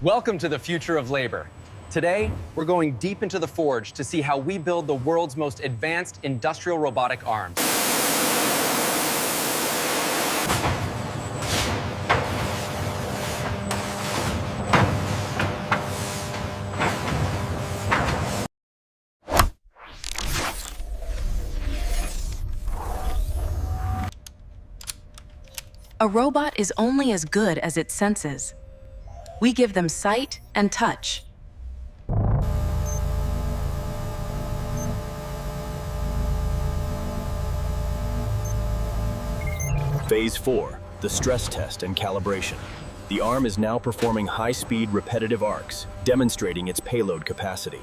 Welcome to the future of labor. Today, we're going deep into the forge to see how we build the world's most advanced industrial robotic arms. A robot is only as good as its senses. We give them sight and touch. Phase 4, the stress test and calibration. The arm is now performing high-speed repetitive arcs, demonstrating its payload capacity.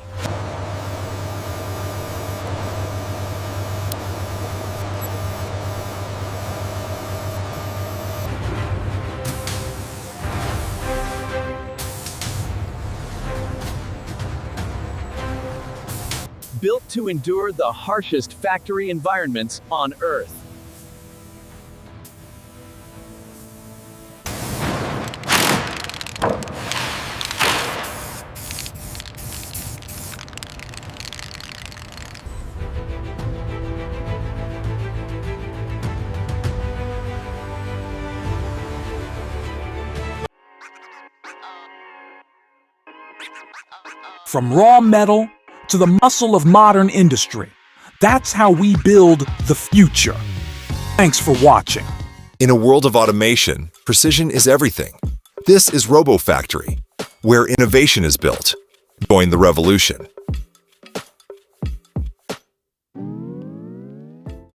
Built to endure the harshest factory environments on Earth. From raw metal to the muscle of modern industry, that's how we build the future. Thanks for watching. In a world of automation, precision is everything. This is RoboFactory, where innovation is built. Join the revolution.